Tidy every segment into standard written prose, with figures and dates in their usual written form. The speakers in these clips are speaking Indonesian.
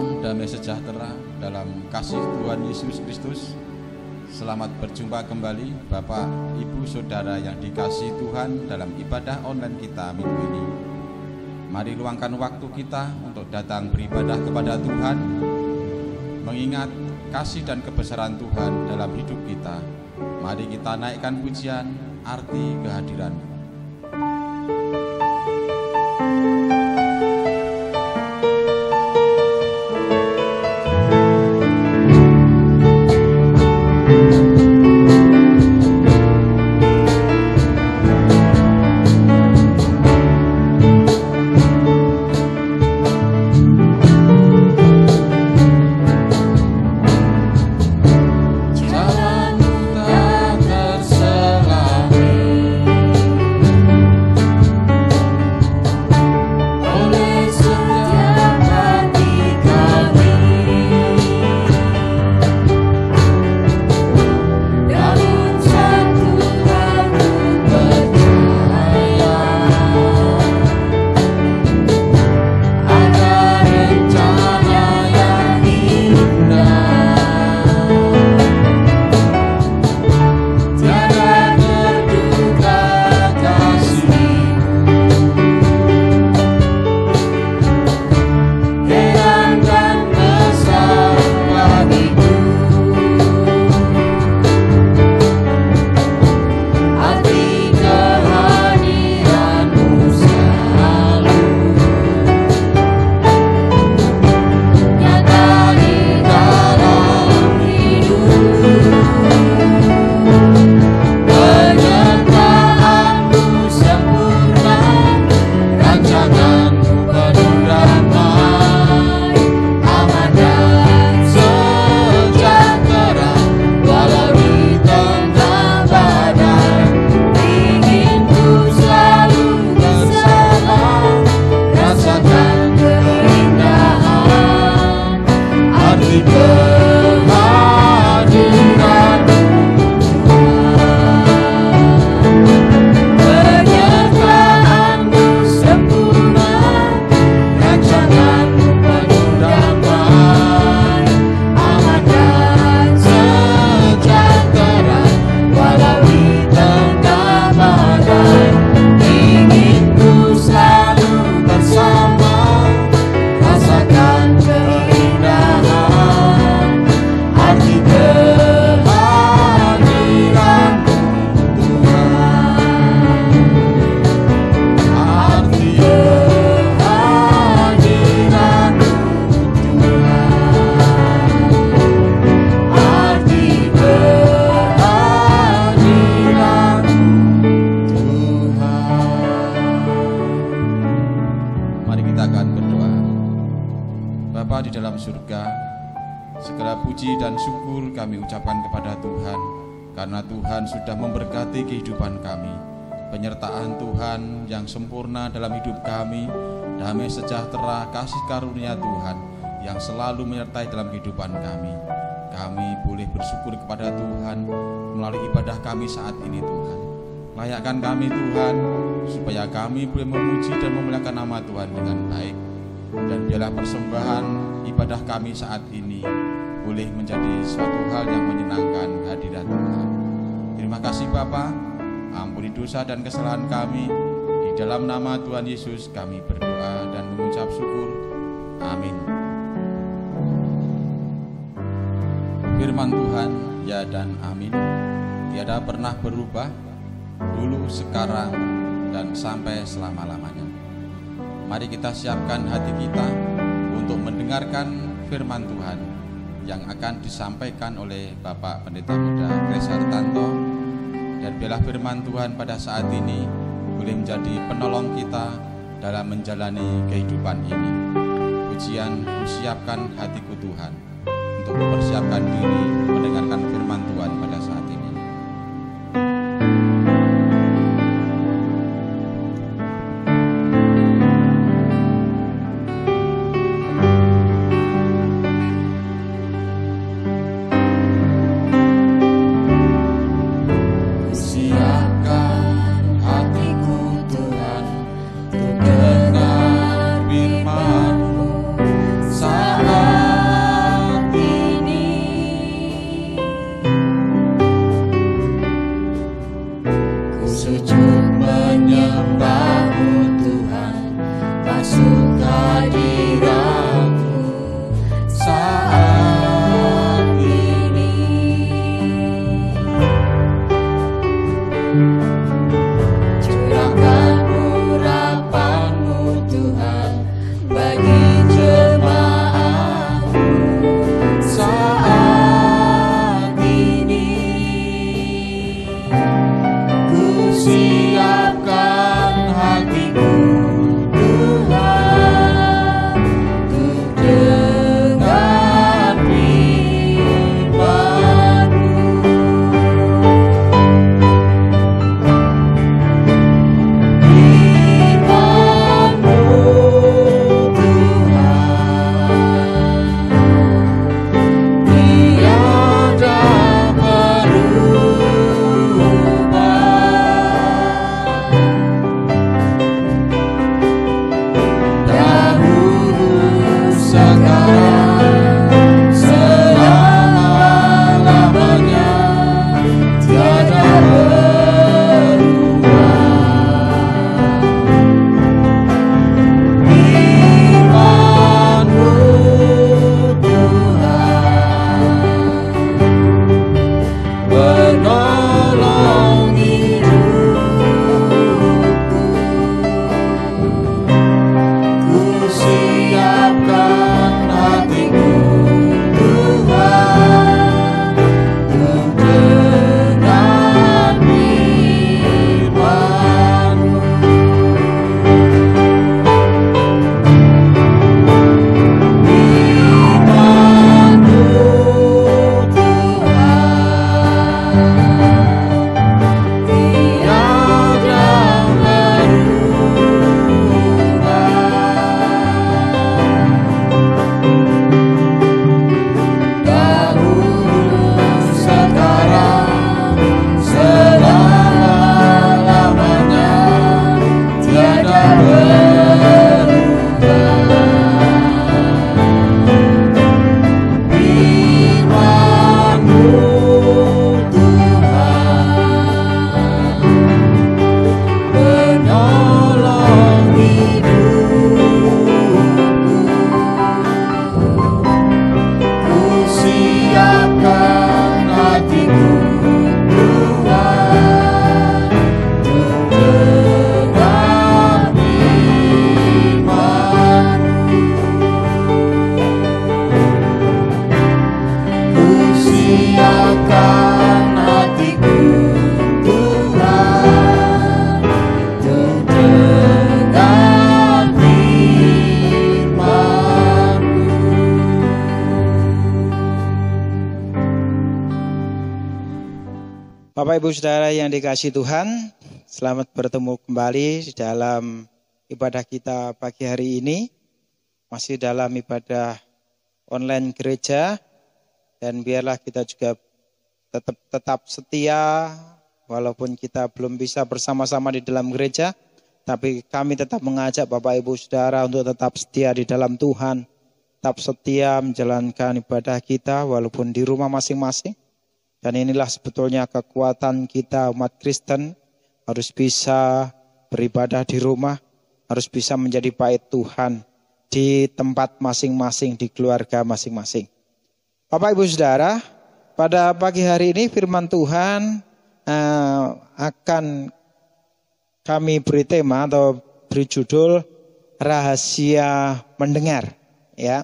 Salam damai sejahtera dalam kasih Tuhan Yesus Kristus. Selamat berjumpa kembali Bapak, Ibu, Saudara yang dikasihi Tuhan dalam ibadah online kita minggu ini. Mari luangkan waktu kita untuk datang beribadah kepada Tuhan, mengingat kasih dan kebesaran Tuhan dalam hidup kita. Mari kita naikkan pujian arti kehadiran-Mu. Sudah memberkati kehidupan kami, penyertaan Tuhan yang sempurna dalam hidup kami, damai sejahtera kasih karunia Tuhan yang selalu menyertai dalam kehidupan kami. Kami boleh bersyukur kepada Tuhan melalui ibadah kami saat ini. Tuhan, layakkan kami Tuhan, supaya kami boleh memuji dan memuliakan nama Tuhan dengan baik. Dan biarlah persembahan ibadah kami saat ini boleh menjadi suatu hal yang menyenangkan hadirat Tuhan. Terima kasih Bapa, ampuni dosa dan kesalahan kami. Di dalam nama Tuhan Yesus kami berdoa dan mengucap syukur. Amin. Firman Tuhan, ya dan amin. Tiada pernah berubah, dulu, sekarang, dan sampai selama-lamanya. Mari kita siapkan hati kita untuk mendengarkan firman Tuhan yang akan disampaikan oleh Bapak Pendeta Muda Gresa Hartanto. Dan biarlah firman Tuhan pada saat ini boleh menjadi penolong kita dalam menjalani kehidupan ini. Pujian, kusiapkan hatiku Tuhan untuk mempersiapkan diri mendengarkan firman Tuhan pada saat ini. Saat Bapak Ibu Saudara yang dikasihi Tuhan, selamat bertemu kembali di dalam ibadah kita pagi hari ini. Masih dalam ibadah online gereja, dan biarlah kita juga tetap setia walaupun kita belum bisa bersama-sama di dalam gereja, tapi kami tetap mengajak Bapak Ibu Saudara untuk tetap setia di dalam Tuhan, tetap setia menjalankan ibadah kita walaupun di rumah masing-masing. Dan inilah sebetulnya kekuatan kita umat Kristen, harus bisa beribadah di rumah, harus bisa menjadi bait Tuhan di tempat masing-masing, di keluarga masing-masing. Bapak Ibu Saudara, pada pagi hari ini firman Tuhan akan kami beri tema atau beri judul rahasia mendengar. Ya,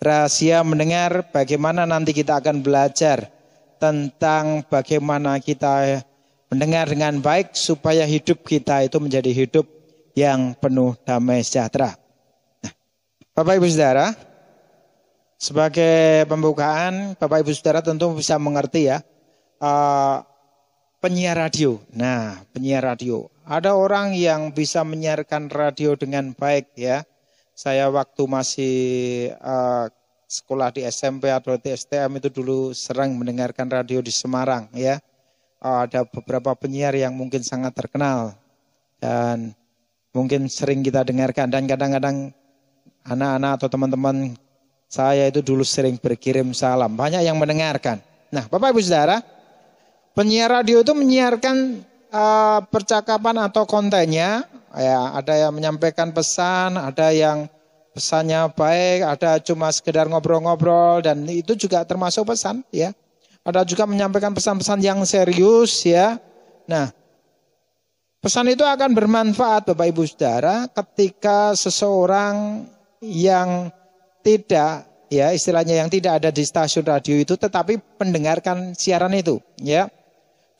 rahasia mendengar, bagaimana nanti kita akan belajar tentang bagaimana kita mendengar dengan baik supaya hidup kita itu menjadi hidup yang penuh damai sejahtera. Nah, Bapak Ibu Saudara, sebagai pembukaan, Bapak Ibu Saudara tentu bisa mengerti ya, penyiar radio. Nah, penyiar radio. Ada orang yang bisa menyiarkan radio dengan baik ya. Saya waktu masih sekolah di SMP atau di STM itu dulu sering mendengarkan radio di Semarang ya. Ada beberapa penyiar yang mungkin sangat terkenal dan mungkin sering kita dengarkan, dan kadang-kadang anak-anak atau teman-teman saya itu dulu sering berkirim salam, banyak yang mendengarkan. Nah, Bapak Ibu Saudara, penyiar radio itu menyiarkan percakapan atau kontennya ya, ada yang menyampaikan pesan, ada yang pesannya baik, ada cuma sekedar ngobrol-ngobrol, dan itu juga termasuk pesan ya. Ada juga menyampaikan pesan-pesan yang serius ya. Nah, pesan itu akan bermanfaat Bapak Ibu Saudara ketika seseorang yang tidak ya, istilahnya yang tidak ada di stasiun radio itu tetapi mendengarkan siaran itu ya.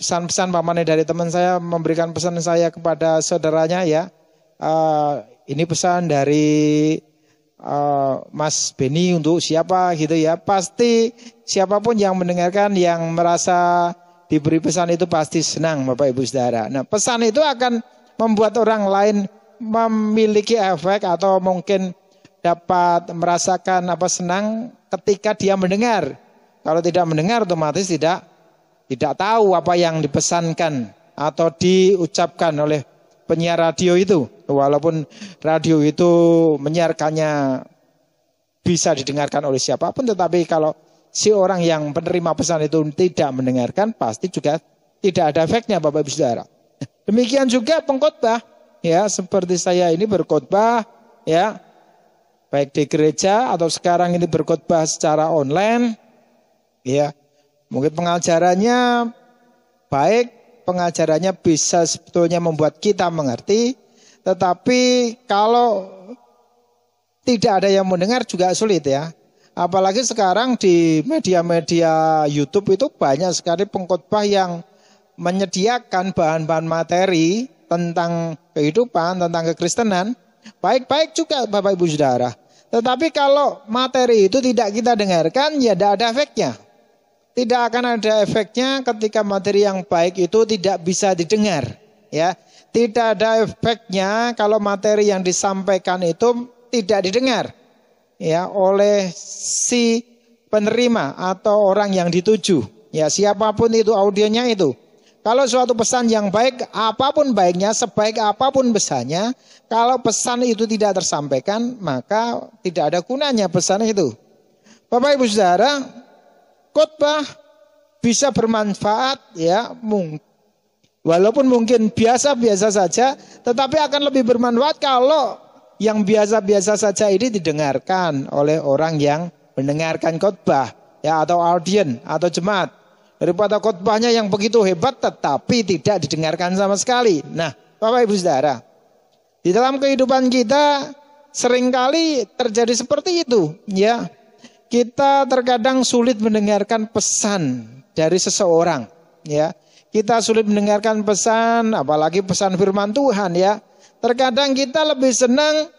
Pesan-pesan pamannya dari teman saya memberikan pesan saya kepada saudaranya ya. Ini pesan dari Mas Beni untuk siapa gitu ya. Pasti siapapun yang mendengarkan, yang merasa diberi pesan itu pasti senang Bapak Ibu Saudara. Nah, pesan itu akan membuat orang lain memiliki efek atau mungkin dapat merasakan senang ketika dia mendengar. Kalau tidak mendengar otomatis tidak tahu apa yang dipesankan atau diucapkan oleh penyiar radio itu. Walaupun radio itu menyiarkannya bisa didengarkan oleh siapapun, tetapi kalau si orang yang penerima pesan itu tidak mendengarkan, pasti juga tidak ada efeknya Bapak Ibu Saudara. Demikian juga pengkhotbah ya, seperti saya ini berkhotbah ya, baik di gereja atau sekarang ini berkhotbah secara online ya. Mungkin pengajarannya baik, pengajarannya bisa sebetulnya membuat kita mengerti, tetapi kalau tidak ada yang mendengar juga sulit ya. Apalagi sekarang di media-media YouTube itu banyak sekali pengkhotbah yang menyediakan bahan-bahan materi tentang kehidupan, tentang kekristenan. Baik-baik juga Bapak Ibu Saudara. Tetapi kalau materi itu tidak kita dengarkan, ya tidak ada efeknya. Tidak akan ada efeknya ketika materi yang baik itu tidak bisa didengar ya. Tidak ada efeknya kalau materi yang disampaikan itu tidak didengar ya oleh si penerima atau orang yang dituju ya, siapapun itu audionya itu. Kalau suatu pesan yang baik, apapun baiknya, sebaik apapun pesannya, kalau pesan itu tidak tersampaikan, maka tidak ada gunanya pesan itu. Bapak Ibu Saudara, khotbah bisa bermanfaat ya, walaupun mungkin biasa-biasa saja, tetapi akan lebih bermanfaat kalau yang biasa-biasa saja ini didengarkan oleh orang yang mendengarkan khotbah ya, atau audien atau jemaat, daripada khotbahnya yang begitu hebat tetapi tidak didengarkan sama sekali. Nah, Bapak Ibu Saudara, di dalam kehidupan kita seringkali terjadi seperti itu ya. Kita terkadang sulit mendengarkan pesan dari seseorang ya. Kita sulit mendengarkan pesan, apalagi pesan firman Tuhan ya. Terkadang kita lebih senang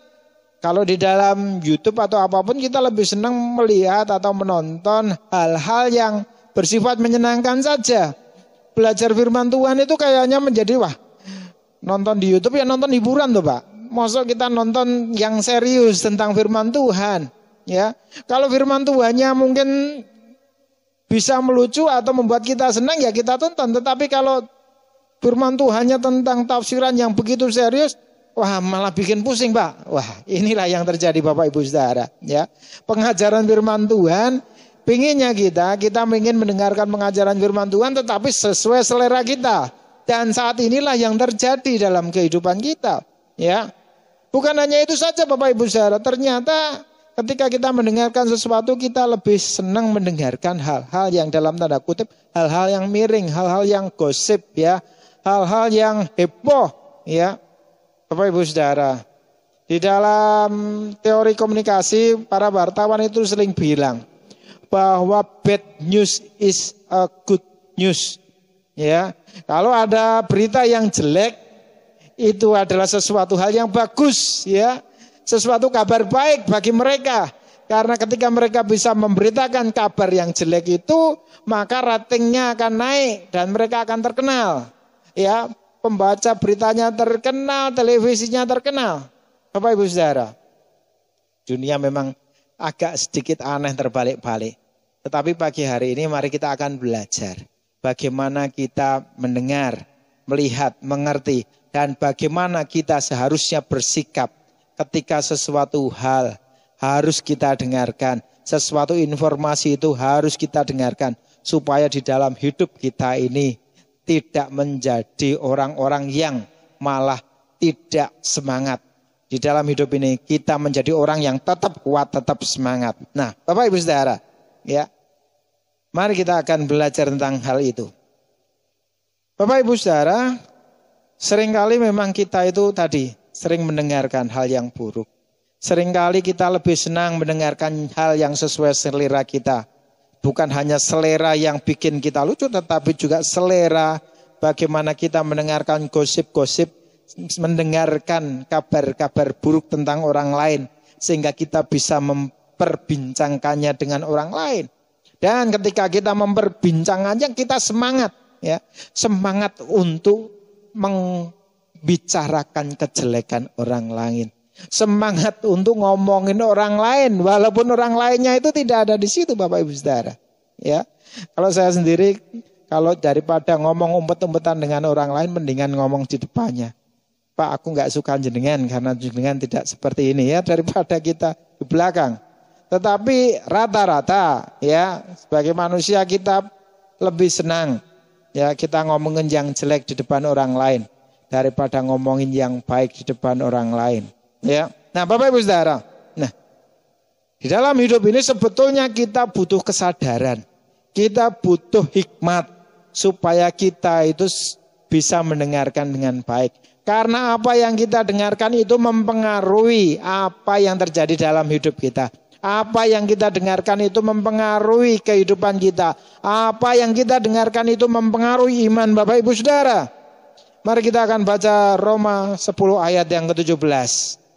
kalau di dalam YouTube atau apapun, kita lebih senang melihat atau menonton hal-hal yang bersifat menyenangkan saja. belajar firman Tuhan itu kayaknya menjadi nonton di YouTube ya nonton hiburan tuh Pak. Masa kita nonton yang serius tentang firman Tuhan, ya. Kalau firman Tuhannya mungkin bisa melucu atau membuat kita senang ya kita tonton. Tetapi kalau firman Tuhannya tentang tafsiran yang begitu serius, malah bikin pusing Pak. Inilah yang terjadi Bapak Ibu Saudara, ya. Pengajaran firman Tuhan, pinginnya kita ingin mendengarkan pengajaran firman Tuhan tetapi sesuai selera kita. Dan saat inilah yang terjadi dalam kehidupan kita, ya. Bukan hanya itu saja Bapak Ibu Saudara, ternyata ketika kita mendengarkan sesuatu kita lebih senang mendengarkan hal-hal yang dalam tanda kutip, hal-hal yang miring, hal-hal yang gosip, ya, hal-hal yang heboh, ya. Bapak Ibu Saudara, di dalam teori komunikasi para wartawan itu sering bilang bahwa bad news is a good news, ya. Kalau ada berita yang jelek itu adalah sesuatu hal yang bagus, ya. Sesuatu kabar baik bagi mereka. Karena ketika mereka bisa memberitakan kabar yang jelek itu, maka ratingnya akan naik dan mereka akan terkenal. Ya, pembaca beritanya terkenal, televisinya terkenal. Bapak Ibu Saudara, dunia memang agak sedikit aneh terbalik-balik. Tetapi pagi hari ini mari kita akan belajar bagaimana kita mendengar, melihat, mengerti, dan bagaimana kita seharusnya bersikap ketika sesuatu hal harus kita dengarkan, sesuatu informasi itu harus kita dengarkan, supaya di dalam hidup kita ini tidak menjadi orang-orang yang malah tidak semangat. Di dalam hidup ini kita menjadi orang yang tetap kuat, tetap semangat. Nah, Bapak Ibu Saudara, ya, mari kita akan belajar tentang hal itu. Bapak Ibu Saudara, seringkali memang kita itu tadi sering mendengarkan hal yang buruk. Seringkali kita lebih senang mendengarkan hal yang sesuai selera kita. Bukan hanya selera yang bikin kita lucu, tetapi juga selera bagaimana kita mendengarkan gosip-gosip, mendengarkan kabar-kabar buruk tentang orang lain, sehingga kita bisa memperbincangkannya dengan orang lain. Dan ketika kita memperbincangkannya, kita semangat, ya, semangat untuk membicarakan kejelekan orang lain. Semangat untuk ngomongin orang lain walaupun orang lainnya itu tidak ada di situ Bapak Ibu Saudara. Ya. Kalau saya sendiri kalau daripada ngomong umpet-umpetan dengan orang lain mendingan ngomong di depannya. Pak, aku nggak suka jenengan karena jenengan tidak seperti ini ya, daripada kita di belakang. Tetapi rata-rata ya sebagai manusia kita lebih senang ya kita ngomongin yang jelek di depan orang lain daripada ngomongin yang baik di depan orang lain. Ya. Nah, Bapak Ibu Saudara. Nah, di dalam hidup ini sebetulnya kita butuh kesadaran. Kita butuh hikmat supaya kita itu bisa mendengarkan dengan baik. Karena apa yang kita dengarkan itu mempengaruhi apa yang terjadi dalam hidup kita. Apa yang kita dengarkan itu mempengaruhi kehidupan kita. Apa yang kita dengarkan itu mempengaruhi iman Bapak Ibu Saudara. Mari kita akan baca Roma 10 ayat yang ke-17.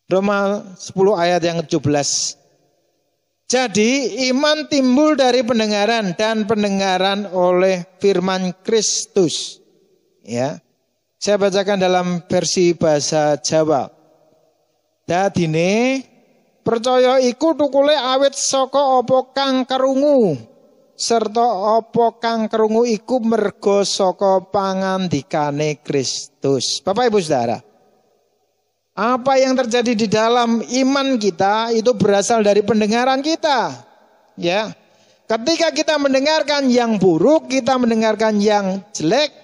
Roma 10 ayat yang ke-17. Jadi iman timbul dari pendengaran dan pendengaran oleh firman Kristus. Ya. Saya bacakan dalam versi bahasa Jawa. Dadine percaya iku tukule awit saka apa kang kerungu, serta apa kang kerungu iku merga saka pangandikane Kristus. Bapak Ibu Saudara, apa yang terjadi di dalam iman kita itu berasal dari pendengaran kita. Ya, ketika kita mendengarkan yang buruk, kita mendengarkan yang jelek,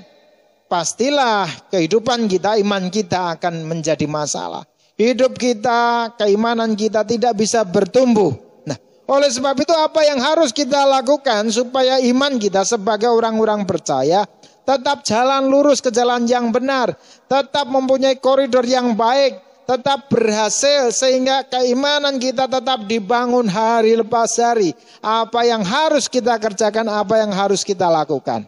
pastilah kehidupan kita, iman kita akan menjadi masalah. Hidup kita, keimanan kita tidak bisa bertumbuh. Nah, oleh sebab itu apa yang harus kita lakukan supaya iman kita sebagai orang-orang percaya tetap jalan lurus ke jalan yang benar, tetap mempunyai koridor yang baik, tetap berhasil sehingga keimanan kita tetap dibangun hari lepas hari. Apa yang harus kita kerjakan, apa yang harus kita lakukan.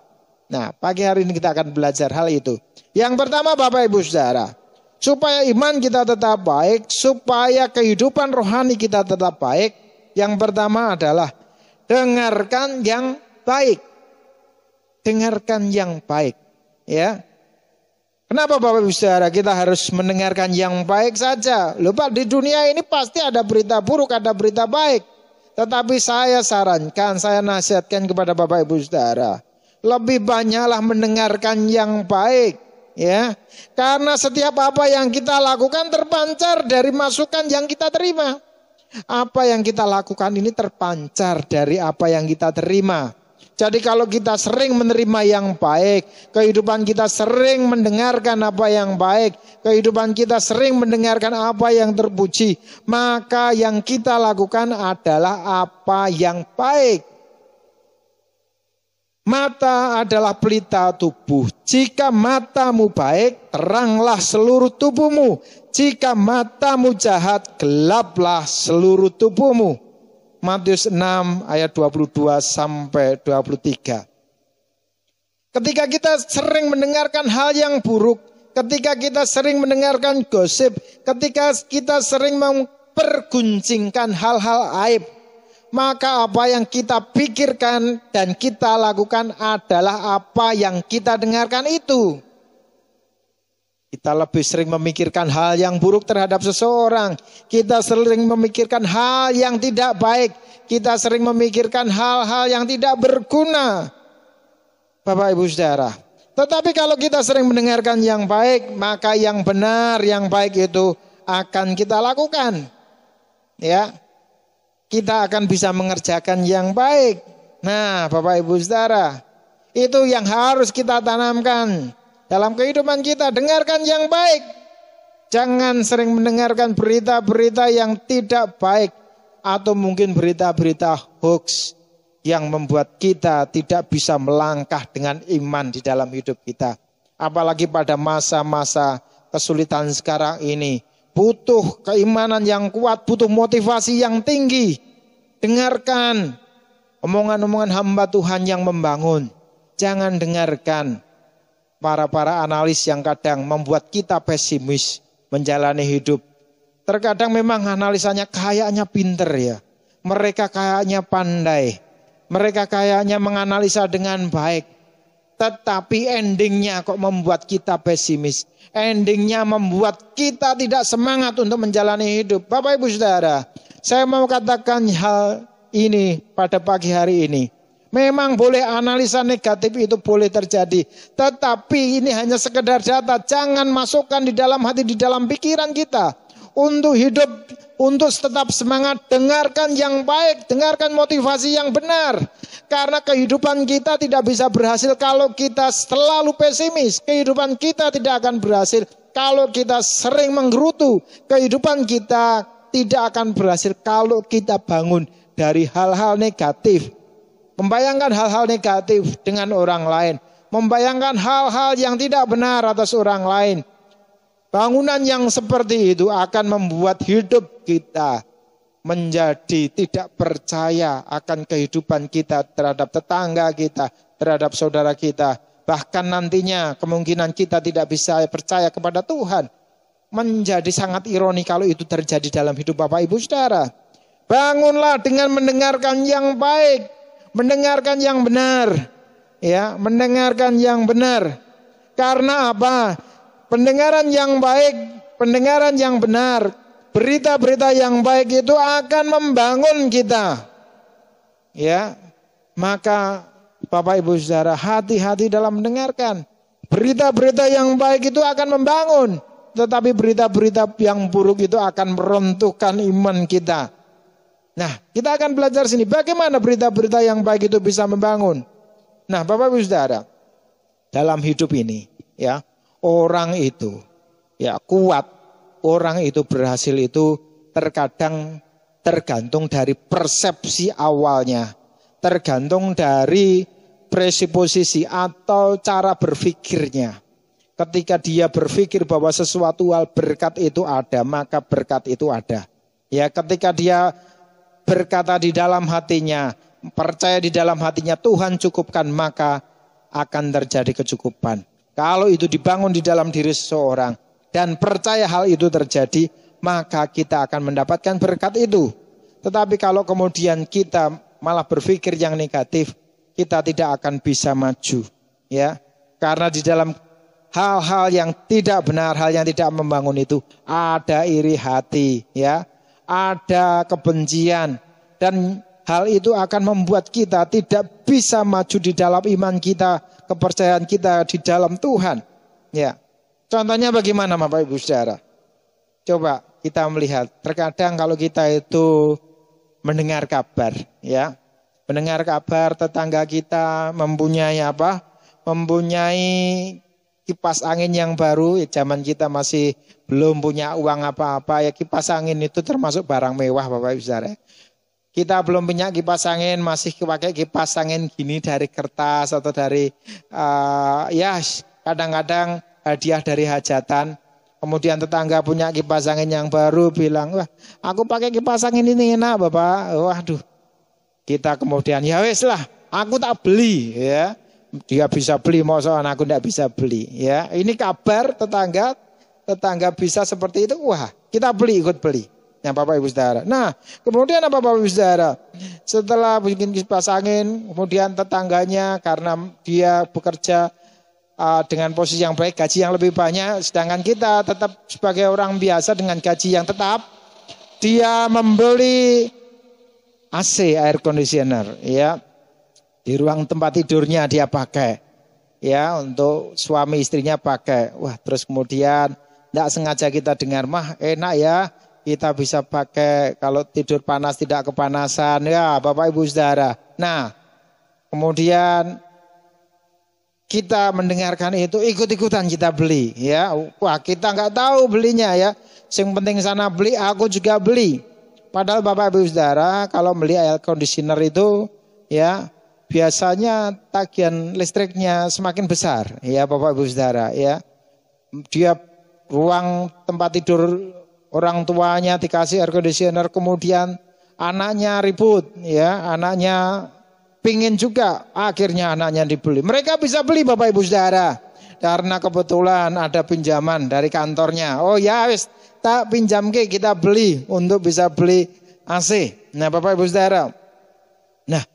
Nah, pagi hari ini kita akan belajar hal itu. Yang pertama Bapak Ibu Saudara, supaya iman kita tetap baik, supaya kehidupan rohani kita tetap baik, yang pertama adalah dengarkan yang baik. dengarkan yang baik. Ya. Kenapa Bapak Ibu Saudara kita harus mendengarkan yang baik saja? Lupa di dunia ini pasti ada berita buruk, ada berita baik. Tetapi saya sarankan, saya nasihatkan kepada Bapak Ibu Saudara, lebih banyaklah mendengarkan yang baik. Ya, karena setiap apa yang kita lakukan terpancar dari masukan yang kita terima. Apa yang kita lakukan ini terpancar dari apa yang kita terima. Jadi kalau kita sering menerima yang baik, kehidupan kita sering mendengarkan apa yang baik, kehidupan kita sering mendengarkan apa yang terpuji, maka yang kita lakukan adalah apa yang baik. Mata adalah pelita tubuh. Jika matamu baik, teranglah seluruh tubuhmu. Jika matamu jahat, gelaplah seluruh tubuhmu. Matius 6 ayat 22 sampai 23. Ketika kita sering mendengarkan hal yang buruk, ketika kita sering mendengarkan gosip, ketika kita sering memperguncingkan hal-hal aib, maka apa yang kita pikirkan dan kita lakukan adalah apa yang kita dengarkan itu. Kita lebih sering memikirkan hal yang buruk terhadap seseorang. Kita sering memikirkan hal yang tidak baik. Kita sering memikirkan hal-hal yang tidak berguna. Bapak Ibu Saudara. Tetapi kalau kita sering mendengarkan yang baik, maka yang benar, yang baik itu akan kita lakukan. Ya. Kita akan bisa mengerjakan yang baik. Nah, Bapak Ibu Saudara, itu yang harus kita tanamkan dalam kehidupan kita. Dengarkan yang baik. Jangan sering mendengarkan berita-berita yang tidak baik, atau mungkin berita-berita hoax yang membuat kita tidak bisa melangkah dengan iman di dalam hidup kita. Apalagi pada masa-masa kesulitan sekarang ini, butuh keimanan yang kuat, butuh motivasi yang tinggi. Dengarkan omongan-omongan hamba Tuhan yang membangun. Jangan dengarkan para analis yang kadang membuat kita pesimis menjalani hidup. Terkadang memang analisanya kayaknya pinter ya. Mereka kayaknya pandai. Mereka kayaknya menganalisa dengan baik. Tetapi endingnya kok membuat kita pesimis. Endingnya membuat kita tidak semangat untuk menjalani hidup. Bapak Ibu Saudara, saya mau katakan hal ini pada pagi hari ini. Memang boleh analisa negatif itu boleh terjadi. Tetapi ini hanya sekedar data. Jangan masukkan di dalam hati, di dalam pikiran kita. Untuk hidup, untuk tetap semangat, dengarkan yang baik, dengarkan motivasi yang benar. Karena kehidupan kita tidak bisa berhasil kalau kita selalu pesimis. Kehidupan kita tidak akan berhasil kalau kita sering menggerutu. Kehidupan kita tidak akan berhasil kalau kita bangun dari hal-hal negatif. Membayangkan hal-hal negatif dengan orang lain. Membayangkan hal-hal yang tidak benar atas orang lain. Bangunan yang seperti itu akan membuat hidup kita menjadi tidak percaya akan kehidupan kita terhadap tetangga kita, terhadap saudara kita. Bahkan nantinya kemungkinan kita tidak bisa percaya kepada Tuhan. Menjadi sangat ironi kalau itu terjadi dalam hidup Bapak Ibu Saudara. Bangunlah dengan mendengarkan yang baik, mendengarkan yang benar. Ya, mendengarkan yang benar. Karena apa? Pendengaran yang baik, pendengaran yang benar, berita-berita yang baik itu akan membangun kita. Ya, maka Bapak Ibu Saudara, hati-hati dalam mendengarkan. Berita-berita yang baik itu akan membangun, tetapi berita-berita yang buruk itu akan meruntuhkan iman kita. Nah, kita akan belajar sini bagaimana berita-berita yang baik itu bisa membangun. Nah, Bapak Ibu Saudara, dalam hidup ini, ya, orang itu ya kuat, orang itu berhasil itu terkadang tergantung dari persepsi awalnya, tergantung dari presupposisi atau cara berpikirnya. Ketika dia berpikir bahwa sesuatu hal berkat itu ada, maka berkat itu ada. Ya, ketika dia berkata di dalam hatinya, percaya di dalam hatinya Tuhan cukupkan, maka akan terjadi kecukupan. Kalau itu dibangun di dalam diri seseorang dan percaya hal itu terjadi, maka kita akan mendapatkan berkat itu. Tetapi kalau kemudian kita malah berpikir yang negatif, kita tidak akan bisa maju, ya. Karena di dalam hal-hal yang tidak benar, hal yang tidak membangun itu ada iri hati, ya, ada kebencian, dan hal itu akan membuat kita tidak bisa maju di dalam iman kita, kepercayaan kita di dalam Tuhan, ya. Contohnya bagaimana Bapak Ibu Saudara? Coba kita melihat, terkadang kalau kita itu mendengar kabar, ya, mendengar kabar tetangga kita mempunyai apa? Mempunyai kipas angin yang baru. Ya, zaman kita masih belum punya uang apa-apa, ya kipas angin itu termasuk barang mewah Bapak Ibu Saudara. Kita belum punya kipas angin, masih pakai kipas angin gini dari kertas atau dari ya kadang-kadang hadiah dari hajatan. Kemudian tetangga punya kipas angin yang baru, bilang, wah aku pakai kipas angin ini enak Bapak. Waduh, kita kemudian ya wes lah, aku tak beli, ya. Dia bisa beli, masa aku tidak bisa beli, ya. Ini kabar tetangga bisa seperti itu, wah kita beli, ikut beli. Ya Bapak Ibu Saudara. Nah kemudian apa Bapak Ibu Saudara? Setelah bikin kipas angin, kemudian tetangganya karena dia bekerja dengan posisi yang baik, gaji yang lebih banyak, sedangkan kita tetap sebagai orang biasa dengan gaji yang tetap, dia membeli AC, air conditioner, ya, di ruang tempat tidurnya dia pakai, ya, untuk suami istrinya pakai. Wah, terus kemudian tidak sengaja kita dengar, mah enak ya, kita bisa pakai kalau tidur panas tidak kepanasan, ya Bapak Ibu Saudara. Nah kemudian kita mendengarkan itu, ikut-ikutan kita beli, ya. Wah kita nggak tahu belinya, ya. Yang penting sana beli, aku juga beli. Padahal Bapak Ibu Saudara, kalau beli air conditioner itu, ya, biasanya tagihan listriknya semakin besar, ya Bapak Ibu Saudara, ya. Dia ruang tempat tidur orang tuanya dikasih air conditioner, kemudian anaknya ribut, ya, anaknya pingin juga, akhirnya anaknya dibeli. Mereka bisa beli Bapak Ibu Saudara, karena kebetulan ada pinjaman dari kantornya. Oh ya wis, tak pinjam ke, kita beli untuk bisa beli AC. Nah Bapak Ibu Saudara, nah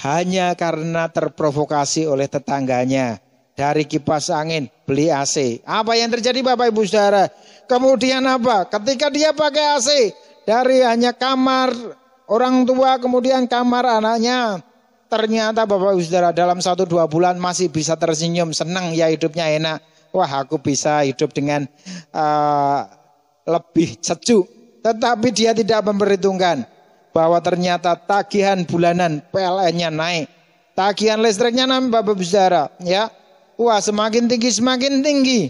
hanya karena terprovokasi oleh tetangganya, dari kipas angin beli AC. Apa yang terjadi Bapak Ibu Saudara? Kemudian apa? Ketika dia pakai AC, dari hanya kamar orang tua kemudian kamar anaknya, ternyata Bapak Ibu Saudara dalam 1-2 bulan masih bisa tersenyum, senang, ya hidupnya enak. Wah aku bisa hidup dengan lebih sejuk. Tetapi dia tidak memperhitungkan bahwa ternyata tagihan bulanan PLN-nya naik, tagihan listriknya naik Bapak Ibu Saudara, ya. Wah semakin tinggi.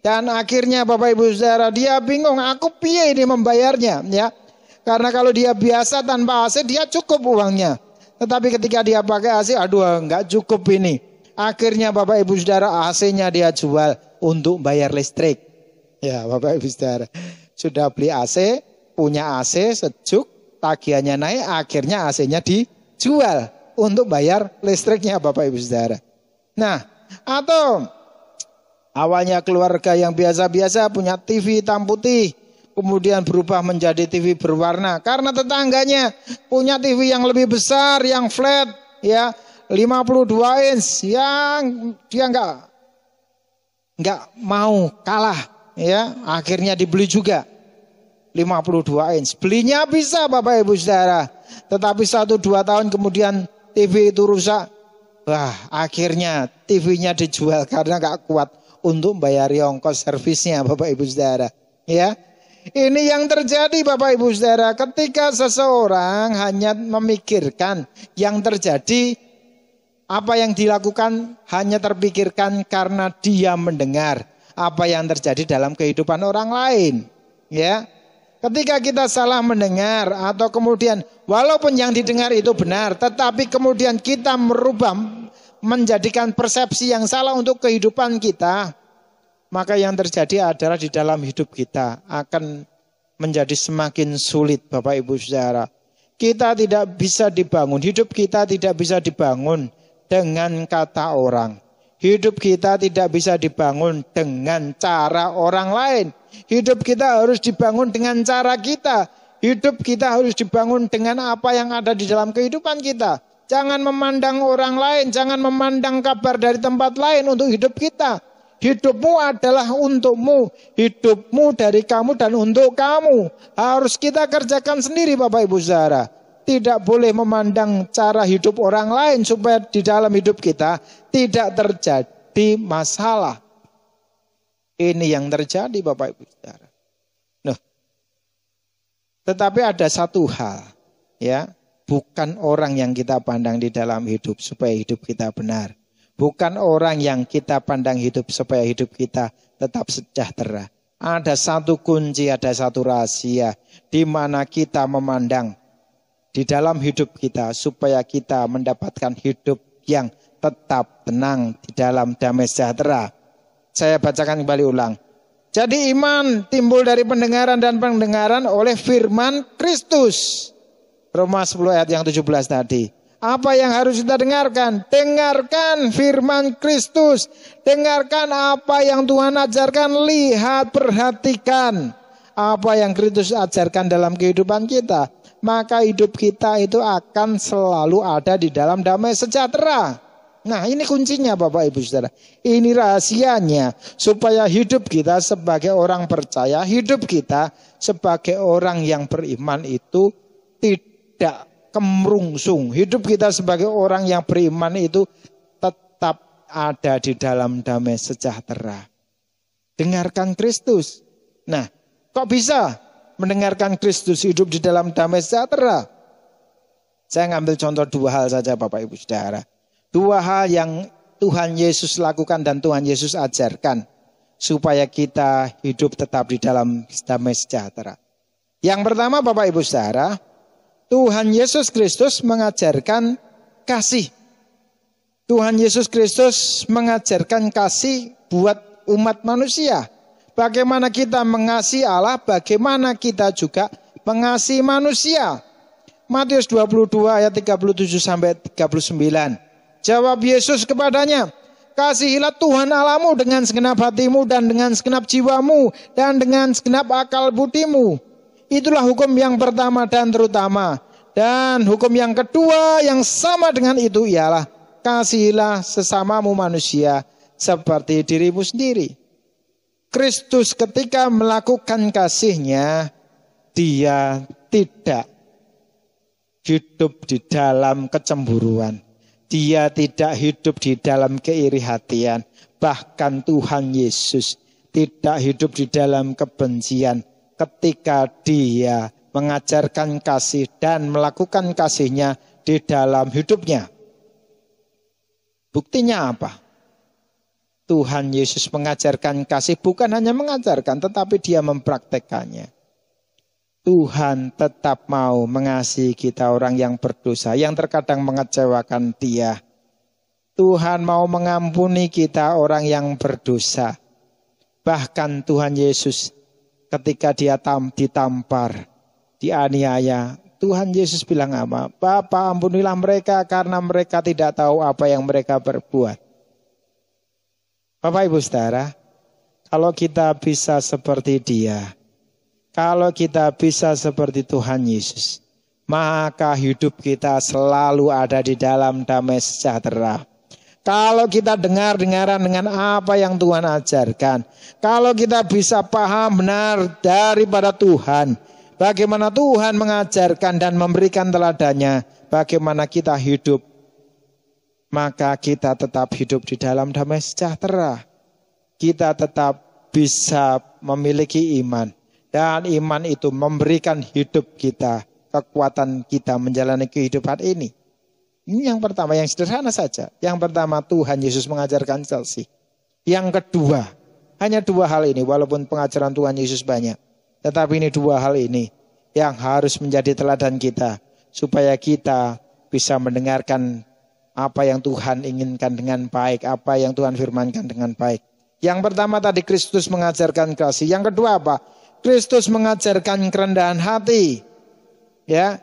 Dan akhirnya Bapak Ibu Saudara dia bingung, aku piye ini membayarnya, ya. Karena kalau dia biasa tanpa AC dia cukup uangnya. Tetapi ketika dia pakai AC, aduh enggak cukup ini. Akhirnya Bapak Ibu Saudara AC-nya dia jual untuk bayar listrik. Ya Bapak Ibu Saudara, sudah beli AC, punya AC sejuk, tagihannya naik, akhirnya AC-nya dijual untuk bayar listriknya Bapak Ibu Saudara. Nah, atau awalnya keluarga yang biasa-biasa punya TV hitam putih, kemudian berubah menjadi TV berwarna karena tetangganya punya TV yang lebih besar, yang flat, ya, 52 inch, yang dia nggak mau kalah, ya, akhirnya dibeli juga 52 inch. Belinya bisa Bapak Ibu Saudara, tetapi 1-2 tahun kemudian TV itu rusak. Wah, akhirnya TV-nya dijual karena nggak kuat untuk bayar ongkos servisnya Bapak Ibu Saudara, ya. Ini yang terjadi Bapak Ibu Saudara, ketika seseorang hanya memikirkan yang terjadi, apa yang dilakukan hanya terpikirkan karena dia mendengar apa yang terjadi dalam kehidupan orang lain, ya. Ketika kita salah mendengar atau kemudian walaupun yang didengar itu benar, tetapi kemudian kita merubah menjadikan persepsi yang salah untuk kehidupan kita, maka yang terjadi adalah di dalam hidup kita akan menjadi semakin sulit Bapak Ibu Saudara. Kita tidak bisa dibangun, hidup kita tidak bisa dibangun dengan kata orang. Hidup kita tidak bisa dibangun dengan cara orang lain. Hidup kita harus dibangun dengan cara kita. Hidup kita harus dibangun dengan apa yang ada di dalam kehidupan kita. Jangan memandang orang lain, jangan memandang kabar dari tempat lain untuk hidup kita. Hidupmu adalah untukmu, hidupmu dari kamu dan untuk kamu. Harus kita kerjakan sendiri Bapak Ibu Saudara. Tidak boleh memandang cara hidup orang lain supaya di dalam hidup kita tidak terjadi masalah. Ini yang terjadi Bapak Ibu Saudara. Nah, tetapi ada satu hal, ya, bukan orang yang kita pandang di dalam hidup supaya hidup kita benar. Bukan orang yang kita pandang hidup supaya hidup kita tetap sejahtera. Ada satu kunci, ada satu rahasia di mana kita memandang di dalam hidup kita supaya kita mendapatkan hidup yang tetap tenang di dalam damai sejahtera. Saya bacakan kembali ulang. Jadi iman timbul dari pendengaran dan pendengaran oleh firman Kristus. Roma 10 ayat yang 17 tadi. Apa yang harus kita dengarkan? Dengarkan firman Kristus. Dengarkan apa yang Tuhan ajarkan. Lihat, perhatikan apa yang Kristus ajarkan dalam kehidupan kita. Maka hidup kita itu akan selalu ada di dalam damai sejahtera. Nah, ini kuncinya Bapak Ibu Saudara. Ini rahasianya supaya hidup kita sebagai orang percaya, hidup kita sebagai orang yang beriman itu tidak kemerungsung. Hidup kita sebagai orang yang beriman itu tetap ada di dalam damai sejahtera. Dengarkan Kristus. Nah, kok bisa mendengarkan Kristus hidup di dalam damai sejahtera? Saya ngambil contoh dua hal saja Bapak Ibu Saudara. Dua hal yang Tuhan Yesus lakukan dan Tuhan Yesus ajarkan supaya kita hidup tetap di dalam damai sejahtera. Yang pertama Bapak Ibu Saudara, Tuhan Yesus Kristus mengajarkan kasih. Tuhan Yesus Kristus mengajarkan kasih buat umat manusia. Bagaimana kita mengasihi Allah, bagaimana kita juga mengasihi manusia. Matius 22 ayat 37 sampai 39. Jawab Yesus kepadanya, kasihilah Tuhan Allahmu dengan segenap hatimu dan dengan segenap jiwamu dan dengan segenap akal budimu. Itulah hukum yang pertama dan terutama. Dan hukum yang kedua yang sama dengan itu ialah kasihilah sesamamu manusia seperti dirimu sendiri. Kristus ketika melakukan kasihnya, dia tidak hidup di dalam kecemburuan. Dia tidak hidup di dalam keiri hatian. Bahkan Tuhan Yesus tidak hidup di dalam kebencian ketika dia mengajarkan kasih dan melakukan kasihnya di dalam hidupnya. Buktinya apa? Tuhan Yesus mengajarkan kasih bukan hanya mengajarkan tetapi dia mempraktekannya. Tuhan tetap mau mengasihi kita orang yang berdosa, yang terkadang mengecewakan dia. Tuhan mau mengampuni kita orang yang berdosa. Bahkan Tuhan Yesus ketika dia ditampar, dianiaya, Tuhan Yesus bilang apa? Bapa, ampunilah mereka karena mereka tidak tahu apa yang mereka perbuat. Bapak Ibu Saudara, kalau kita bisa seperti dia, kalau kita bisa seperti Tuhan Yesus, maka hidup kita selalu ada di dalam damai sejahtera. Kalau kita dengar-dengaran dengan apa yang Tuhan ajarkan, kalau kita bisa paham benar daripada Tuhan, bagaimana Tuhan mengajarkan dan memberikan teladannya, bagaimana kita hidup, maka kita tetap hidup di dalam damai sejahtera. Kita tetap bisa memiliki iman. Dan iman itu memberikan hidup kita, kekuatan kita menjalani kehidupan ini. Ini yang pertama, yang sederhana saja. Yang pertama Tuhan Yesus mengajarkan kasih. Yang kedua, hanya dua hal ini walaupun pengajaran Tuhan Yesus banyak. Tetapi ini dua hal ini yang harus menjadi teladan kita. Supaya kita bisa mendengarkan apa yang Tuhan inginkan dengan baik. Apa yang Tuhan firmankan dengan baik. Yang pertama tadi Kristus mengajarkan kasih. Yang kedua apa? Kristus mengajarkan kerendahan hati. Ya,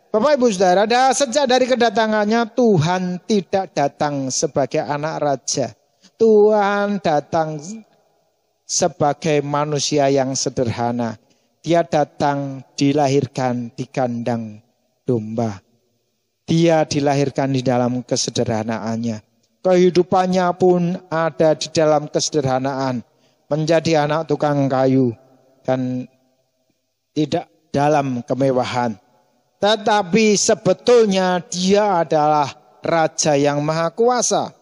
Bapak Ibu Saudara, sejak dari kedatangannya Tuhan tidak datang sebagai anak raja. Tuhan datang sebagai manusia yang sederhana. Dia datang dilahirkan di kandang domba. Dia dilahirkan di dalam kesederhanaannya. Kehidupannya pun ada di dalam kesederhanaan. Menjadi anak tukang kayu dan tidak dalam kemewahan. Tetapi sebetulnya dia adalah Raja yang Maha Kuasa.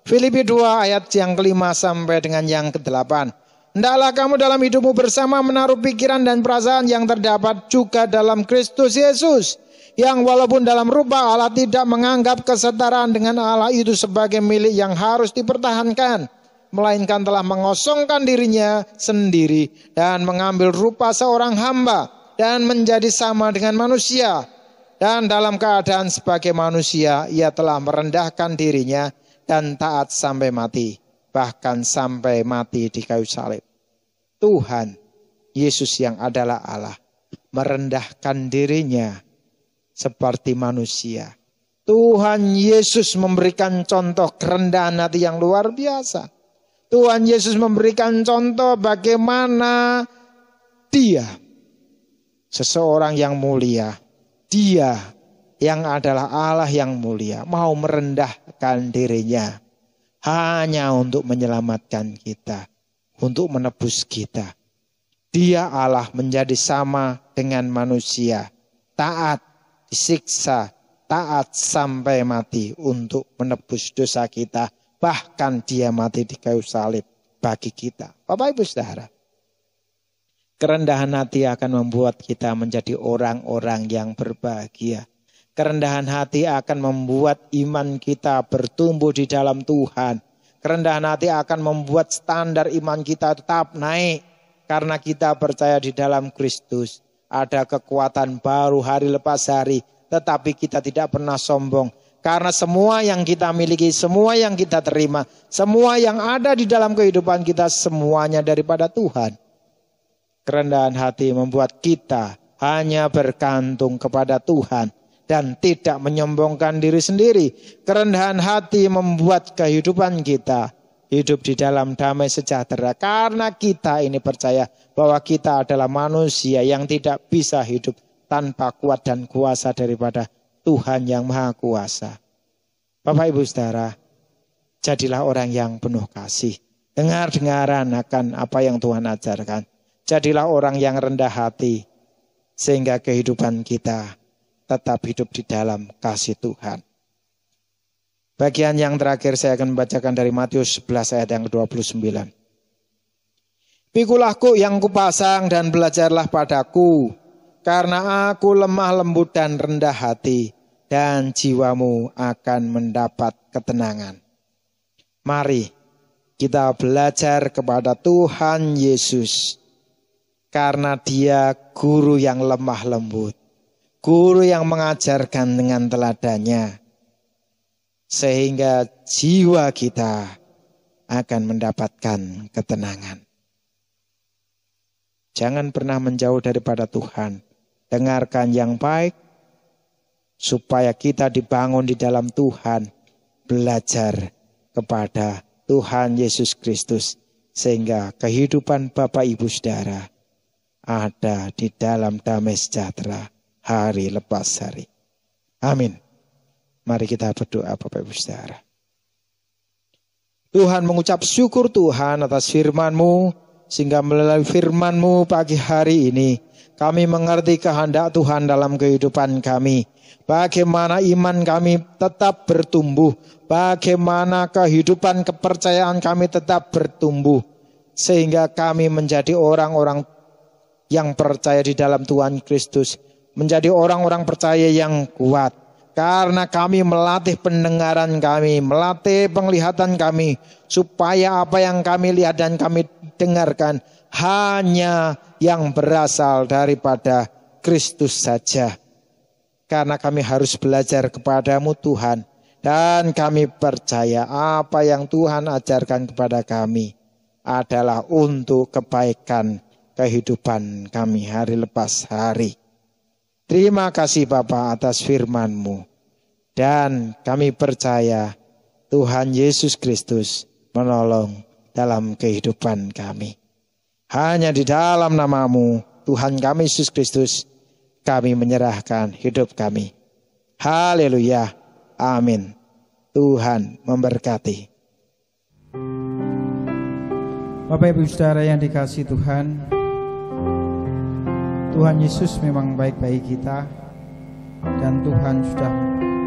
Filipi 2 ayat yang ke-5 sampai dengan yang ke-8. Hendaklah kamu dalam hidupmu bersama menaruh pikiran dan perasaan yang terdapat juga dalam Kristus Yesus, yang walaupun dalam rupa Allah tidak menganggap kesetaraan dengan Allah itu sebagai milik yang harus dipertahankan, melainkan telah mengosongkan dirinya sendiri dan mengambil rupa seorang hamba dan menjadi sama dengan manusia. Dan dalam keadaan sebagai manusia, ia telah merendahkan dirinya dan taat sampai mati, bahkan sampai mati di kayu salib. Tuhan Yesus yang adalah Allah merendahkan dirinya seperti manusia. Tuhan Yesus memberikan contoh kerendahan hati yang luar biasa. Tuhan Yesus memberikan contoh bagaimana dia seseorang yang mulia. Dia yang adalah Allah yang mulia mau merendahkan dirinya hanya untuk menyelamatkan kita, untuk menebus kita. Dia Allah menjadi sama dengan manusia, taat, disiksa, taat sampai mati untuk menebus dosa kita. Bahkan dia mati di kayu salib bagi kita. Bapak Ibu Saudara, kerendahan hati akan membuat kita menjadi orang-orang yang berbahagia. Kerendahan hati akan membuat iman kita bertumbuh di dalam Tuhan. Kerendahan hati akan membuat standar iman kita tetap naik. Karena kita percaya di dalam Kristus. Ada kekuatan baru hari lepas hari. Tetapi kita tidak pernah sombong. Karena semua yang kita miliki, semua yang kita terima, semua yang ada di dalam kehidupan kita, semuanya daripada Tuhan. Kerendahan hati membuat kita hanya bergantung kepada Tuhan dan tidak menyombongkan diri sendiri. Kerendahan hati membuat kehidupan kita hidup di dalam damai sejahtera. Karena kita ini percaya bahwa kita adalah manusia yang tidak bisa hidup tanpa kuat dan kuasa daripada Tuhan yang Maha Kuasa. Bapak Ibu Saudara, jadilah orang yang penuh kasih. Dengar-dengaran akan apa yang Tuhan ajarkan. Jadilah orang yang rendah hati, sehingga kehidupan kita tetap hidup di dalam kasih Tuhan. Bagian yang terakhir saya akan membacakan dari Matius 11 ayat yang ke-29. Pikulah kuk yang kupasang dan belajarlah padaku, karena aku lemah lembut dan rendah hati, dan jiwamu akan mendapat ketenangan. Mari kita belajar kepada Tuhan Yesus. Karena dia guru yang lemah lembut. Guru yang mengajarkan dengan teladannya. Sehingga jiwa kita akan mendapatkan ketenangan. Jangan pernah menjauh daripada Tuhan. Dengarkan yang baik. Supaya kita dibangun di dalam Tuhan. Belajar kepada Tuhan Yesus Kristus. Sehingga kehidupan Bapak Ibu Saudara ada di dalam damai sejahtera hari lepas hari. Amin. Mari kita berdoa Bapak Ibu Saudara. Tuhan, mengucap syukur Tuhan atas firman-Mu, sehingga melalui firman-Mu pagi hari ini kami mengerti kehendak Tuhan dalam kehidupan kami. Bagaimana iman kami tetap bertumbuh, bagaimana kehidupan kepercayaan kami tetap bertumbuh, sehingga kami menjadi orang-orang yang percaya di dalam Tuhan Kristus, menjadi orang-orang percaya yang kuat. Karena kami melatih pendengaran kami, melatih penglihatan kami, supaya apa yang kami lihat dan kami dengarkan hanya yang berasal daripada Kristus saja. Karena kami harus belajar kepadamu Tuhan, dan kami percaya apa yang Tuhan ajarkan kepada kami adalah untuk kebaikan kehidupan kami hari lepas hari. Terima kasih Bapa atas firman-Mu. Dan kami percaya Tuhan Yesus Kristus menolong dalam kehidupan kami. Hanya di dalam nama-Mu, Tuhan kami Yesus Kristus, kami menyerahkan hidup kami. Haleluya. Amin. Tuhan memberkati. Bapak Ibu Saudara yang dikasihi Tuhan, Tuhan Yesus memang baik bagi kita, dan Tuhan sudah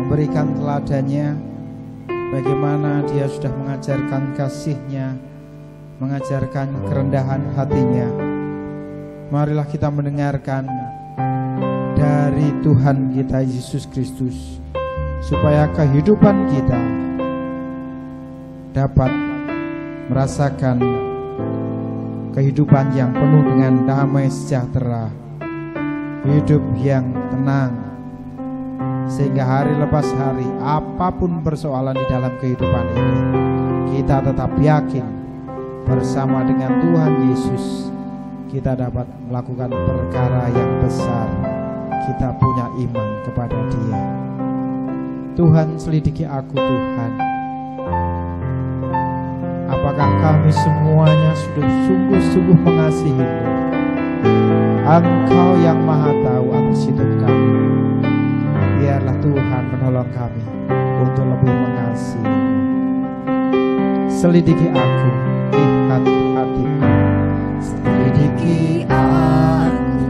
memberikan teladannya bagaimana Dia sudah mengajarkan kasih-Nya, mengajarkan kerendahan hatinya. Marilah kita mendengarkan dari Tuhan kita Yesus Kristus, supaya kehidupan kita dapat merasakan kehidupan yang penuh dengan damai sejahtera, hidup yang tenang, sehingga hari lepas hari apapun persoalan di dalam kehidupan ini, kita tetap yakin bersama dengan Tuhan Yesus kita dapat melakukan perkara yang besar. Kita punya iman kepada Dia. Tuhan, selidiki aku Tuhan, apakah kami semuanya sudah sungguh-sungguh mengasihi-Mu? Engkau yang maha tahu atas hidup kami. Biarlah Tuhan menolong kami untuk lebih mengasihi. Selidiki aku, lihat hatiku. Selidiki aku,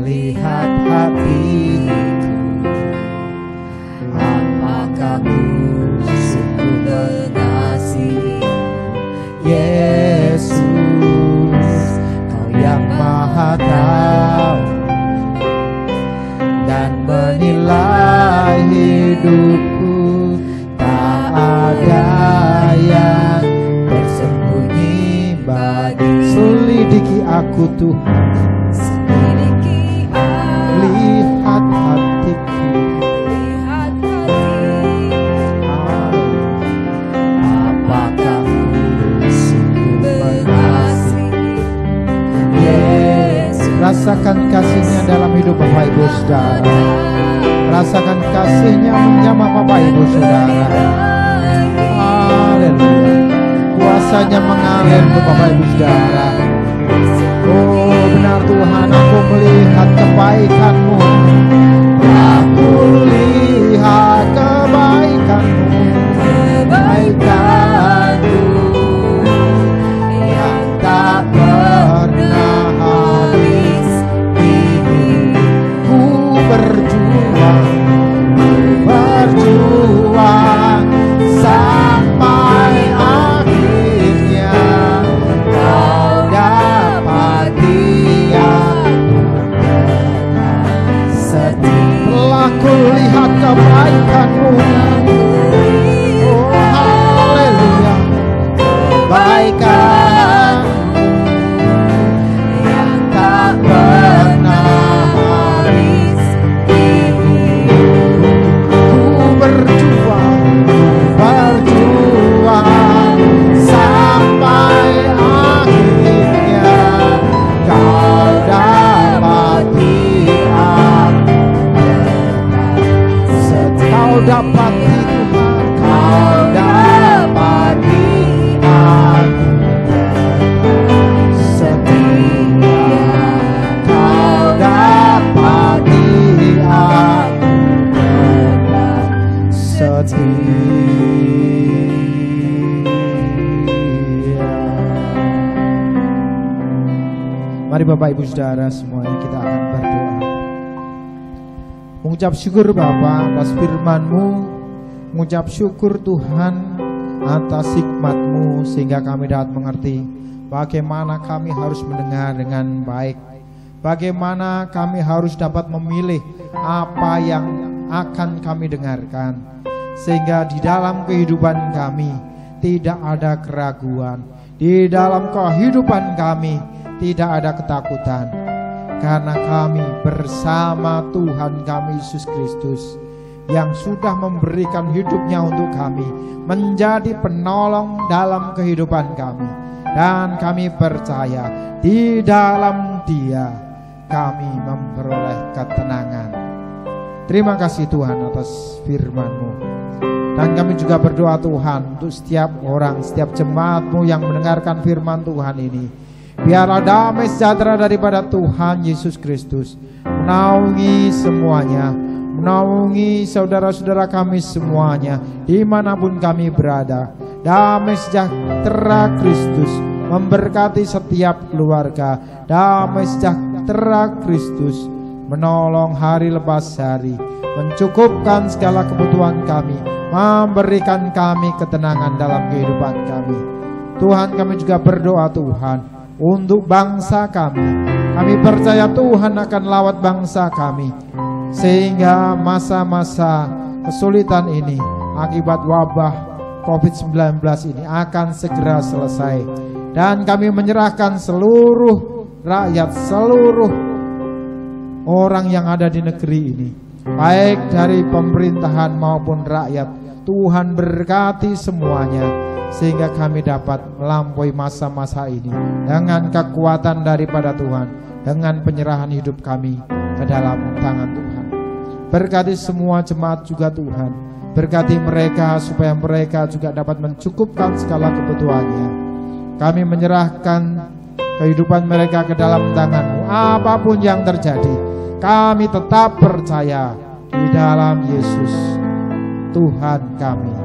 lihat hatiku. Apakah Ku sungguh mengasihi Yesus? Kau yang maha tahu dan menilai hidupku. Tak ada yang tersembunyi bagi. Selidiki aku Tuhan, selidiki aku. Lihat hatiku, lihat hatiku. Apakah Ku sungguh mengasihi Yesus? Rasakan kasih-Nya dalam hidup Bapak Ibu Saudara. Rasakan kasih-Nya menjamah Bapak Ibu Saudara. Haleluya. Kuasa-Nya mengalir untuk Bapak Ibu Saudara. Oh benar Tuhan, aku melihat kebaikan-Mu. Aku lihat kebaikan-Mu, kebaikan-Mu yang tak pernah habis. Ini ku berjuang sampai akhirnya Kau dapati aku setelah kulihat kebaikan-Mu. Oh haleluya, kebaikan yang tak pernah habis. Ku berjuang sampai akhirnya Kau dapati aku. Kau dapati Tuhan, Kau dapati aku. Setia Kau dapati aku. Setia. Mari Bapak Ibu Saudara semuanya kita akan berdoa. Mengucap syukur Bapa atas firman-Mu, mengucap syukur Tuhan atas hikmat-Mu, sehingga kami dapat mengerti bagaimana kami harus mendengar dengan baik, bagaimana kami harus dapat memilih apa yang akan kami dengarkan, sehingga di dalam kehidupan kami tidak ada keraguan, di dalam kehidupan kami tidak ada ketakutan, karena kami bersama Tuhan kami Yesus Kristus yang sudah memberikan hidupnya untuk kami, menjadi penolong dalam kehidupan kami. Dan kami percaya di dalam Dia kami memperoleh ketenangan. Terima kasih Tuhan atas firman-Mu. Dan kami juga berdoa Tuhan untuk setiap orang, setiap jemaat-Mu yang mendengarkan firman Tuhan ini. Biarlah damai sejahtera daripada Tuhan Yesus Kristus menaungi semuanya, menaungi saudara-saudara kami semuanya dimanapun kami berada. Damai sejahtera Kristus memberkati setiap keluarga. Damai sejahtera Kristus menolong hari lepas hari, mencukupkan segala kebutuhan kami, memberikan kami ketenangan dalam kehidupan kami. Tuhan, kami juga berdoa Tuhan untuk bangsa kami. Kami percaya Tuhan akan lawat bangsa kami, sehingga masa-masa kesulitan ini akibat wabah COVID-19 ini akan segera selesai. Dan kami menyerahkan seluruh rakyat, seluruh orang yang ada di negeri ini, baik dari pemerintahan maupun rakyat. Tuhan berkati semuanya, sehingga kami dapat melampaui masa-masa ini dengan kekuatan daripada Tuhan, dengan penyerahan hidup kami ke dalam tangan Tuhan. Berkati semua jemaat juga Tuhan, berkati mereka supaya mereka juga dapat mencukupkan segala kebutuhannya. Kami menyerahkan kehidupan mereka ke dalam tangan-Mu. Apapun yang terjadi, kami tetap percaya di dalam Yesus Tuhan kami.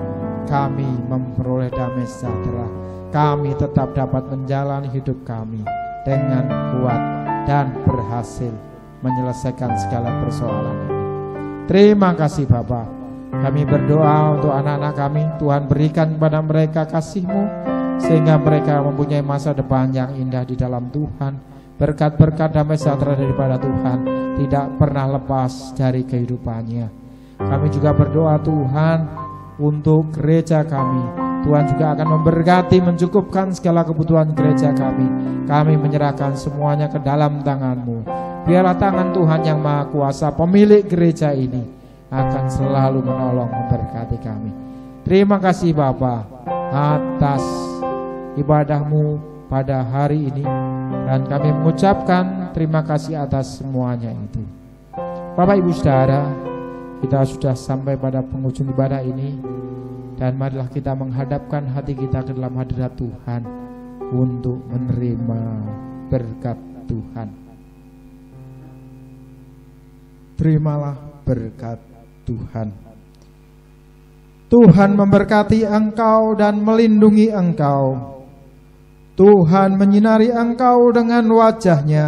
Kami memperoleh damai sejahtera. Kami tetap dapat menjalani hidup kami dengan kuat dan berhasil menyelesaikan segala persoalan ini. Terima kasih Bapa. Kami berdoa untuk anak-anak kami. Tuhan berikan kepada mereka kasih-Mu, sehingga mereka mempunyai masa depan yang indah di dalam Tuhan. Berkat-berkat damai sejahtera daripada Tuhan tidak pernah lepas dari kehidupannya. Kami juga berdoa Tuhan untuk gereja kami. Tuhan juga akan memberkati, mencukupkan segala kebutuhan gereja kami. Kami menyerahkan semuanya ke dalam tangan-Mu. Biarlah tangan Tuhan yang Maha Kuasa, pemilik gereja ini, akan selalu menolong, memberkati kami. Terima kasih Bapa atas ibadah-Mu pada hari ini, dan kami mengucapkan terima kasih atas semuanya itu. Bapak Ibu Saudara, kita sudah sampai pada penghujung ibadah ini, dan marilah kita menghadapkan hati kita ke dalam hadirat Tuhan untuk menerima berkat Tuhan. Terimalah berkat Tuhan. Tuhan memberkati engkau dan melindungi engkau. Tuhan menyinari engkau dengan wajah-Nya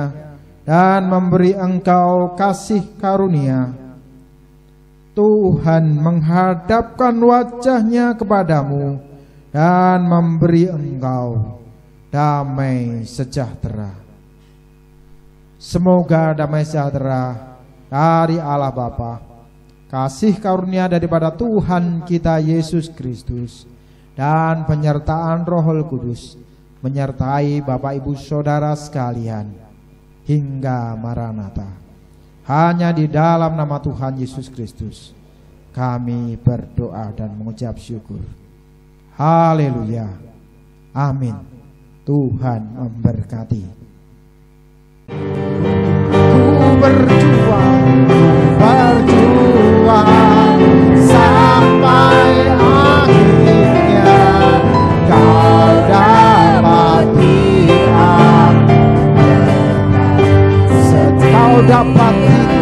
dan memberi engkau kasih karunia. Tuhan menghadapkan wajah-Nya kepadamu dan memberi engkau damai sejahtera. Semoga damai sejahtera dari Allah Bapa, kasih karunia daripada Tuhan kita Yesus Kristus, dan penyertaan Roh Kudus menyertai Bapak Ibu Saudara sekalian hingga Maranatha. Hanya di dalam nama Tuhan Yesus Kristus kami berdoa dan mengucap syukur. Haleluya. Amin. Tuhan memberkati. Ku berjuang sampai akhirnya kau dapati aku, kau dapati